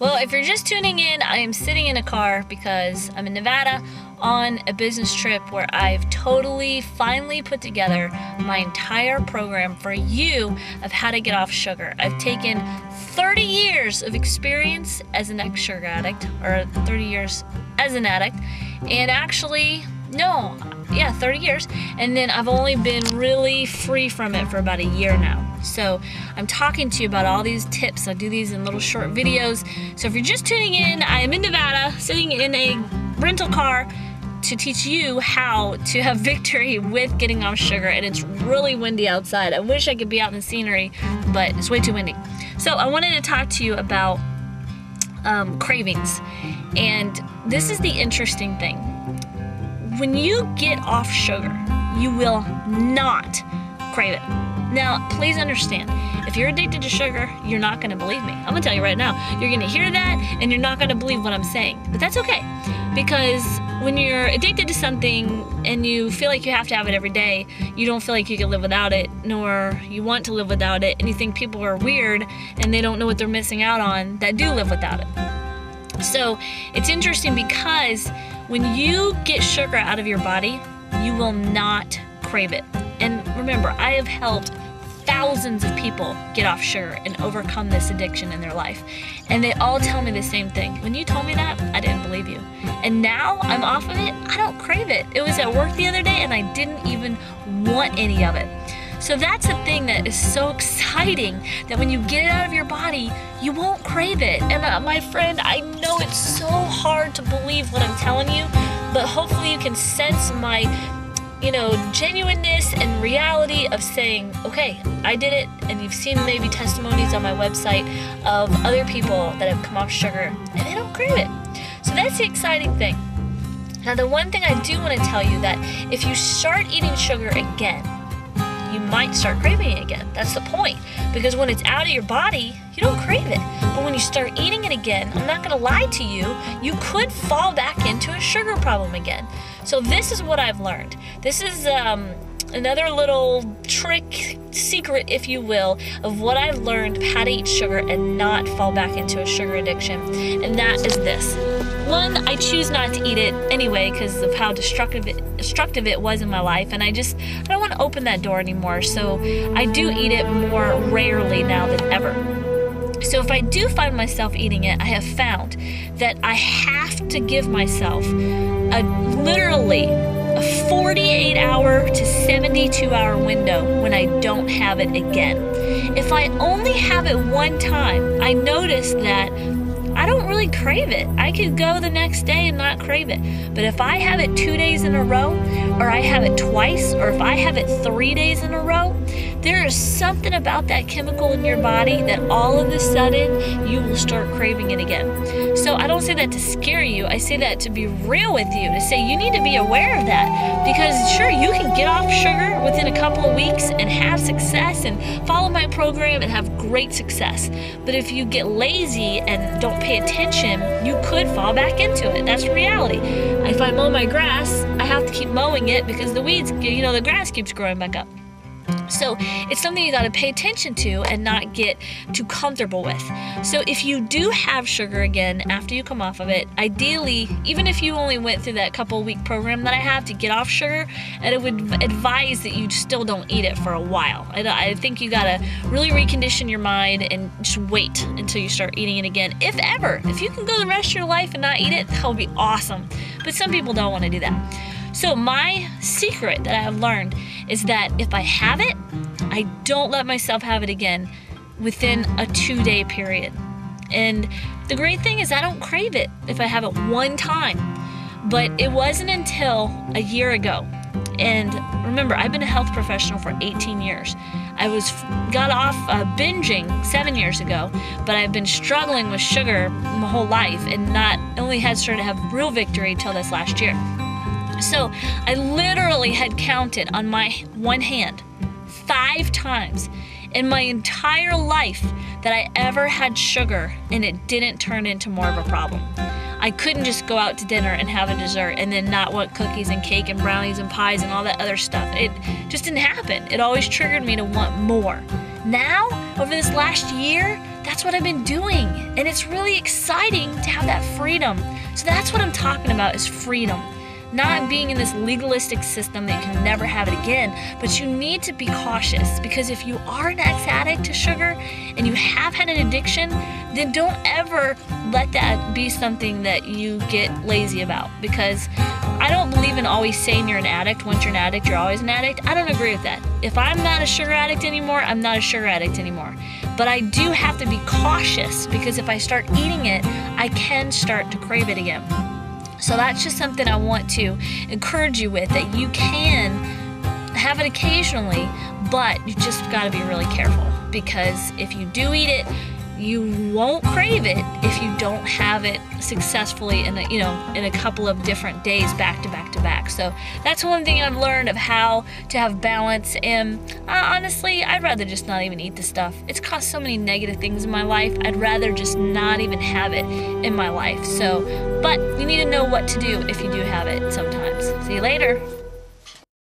Well, if you're just tuning in, I am sitting in a car because I'm in Nevada on a business trip where I've finally put together my entire program for you of how to get off sugar. I've taken 30 years of experience as an ex-sugar addict, or 30 years as an addict, and actually, 30 years, and then I've only been really free from it for about a year now. So I'm talking to you about all these tips. I do these in little short videos. So if you're just tuning in, I am in Nevada, sitting in a rental car to teach you how to have victory with getting off sugar, and it's really windy outside. I wish I could be out in the scenery, but it's way too windy. So I wanted to talk to you about cravings, and this is the interesting thing. When you get off sugar, you will not crave it. Now, please understand, if you're addicted to sugar, you're not going to believe me. I'm going to tell you right now, you're going to hear that and you're not going to believe what I'm saying. But that's okay, because when you're addicted to something and you feel like you have to have it every day, you don't feel like you can live without it, nor you want to live without it, and you think people are weird and they don't know what they're missing out on that do live without it. So it's interesting because when you get sugar out of your body, you will not crave it. And remember, I have helped thousands of people get off sugar and overcome this addiction in their life. And they all tell me the same thing. When you told me that, I didn't believe you. And now I'm off of it, I don't crave it. It was at work the other day and I didn't even want any of it. So that's the thing that is so exciting, that when you get it out of your body, you won't crave it. And my friend, I know it's so hard to believe what I'm telling you, but hopefully you can sense my genuineness and reality of saying, okay, I did it, and you've seen maybe testimonies on my website of other people that have come off sugar and they don't crave it. So that's the exciting thing. Now, the one thing I do want to tell you, that if you start eating sugar again, you might start craving it again. That's the point, because when it's out of your body, you don't crave it. But when you start eating it again, I'm not going to lie to you, you could fall back into a sugar problem again. So this is what I've learned. This is another little trick, secret, if you will, of what I've learned how to eat sugar and not fall back into a sugar addiction. And that is this. One, I choose not to eat it anyway because of how destructive it was in my life, and I don't want to open that door anymore. So I do eat it more rarely now than ever. So if I do find myself eating it, I have found that I have to give myself literally a 48-hour to 72-hour window when I don't have it again. If I only have it one time, I notice that I don't really crave it. I could go the next day and not crave it. But if I have it 2 days in a row, or I have it twice, or if I have it 3 days in a row, there is something about that chemical in your body that all of a sudden you will start craving it again. So I don't say that to scare you. I say that to be real with you, to say you need to be aware of that. Because sure, you can get off sugar within a couple of weeks and have success and follow my program and have great success. But if you get lazy and don't pay attention, you could fall back into it. That's reality. If I mow my grass, I have to keep mowing it because the weeds, the grass keeps growing back up. So it's something you got to pay attention to and not get too comfortable with. So if you do have sugar again after you come off of it, ideally, even if you only went through that couple-week program that I have to get off sugar, and it would advise that you still don't eat it for a while. I think you got to really recondition your mind and just wait until you start eating it again, if ever. If you can go the rest of your life and not eat it, that would be awesome. But some people don't want to do that. So my secret that I have learned is that if I have it, I don't let myself have it again within a 2-day period. And the great thing is I don't crave it if I have it one time. But it wasn't until a year ago. And remember, I've been a health professional for 18 years. I got off binging 7 years ago, but I've been struggling with sugar my whole life and not only had started to have real victory till this last year. So I literally had counted on my one hand 5 times in my entire life that I ever had sugar and it didn't turn into more of a problem. I couldn't just go out to dinner and have a dessert and then not want cookies and cake and brownies and pies and all that other stuff. It just didn't happen. It always triggered me to want more. Now, over this last year, that's what I've been doing. And it's really exciting to have that freedom. So that's what I'm talking about, is freedom. Not being in this legalistic system that you can never have it again, but you need to be cautious, because if you are an ex-addict to sugar and you have had an addiction, then don't ever let that be something that you get lazy about, because I don't believe in always saying you're an addict. Once you're an addict, you're always an addict. I don't agree with that. If I'm not a sugar addict anymore, I'm not a sugar addict anymore. But I do have to be cautious, because if I start eating it, I can start to crave it again. So that's just something I want to encourage you with, that you can have it occasionally, but you just got to be really careful, because if you do eat it, you won't crave it if you don't have it successfully in a couple of different days back to back to back. So that's one thing I've learned of how to have balance. And honestly, I'd rather just not even eat the stuff. It's caused so many negative things in my life. I'd rather just not even have it in my life. So, but you need to know what to do if you do have it sometimes. See you later.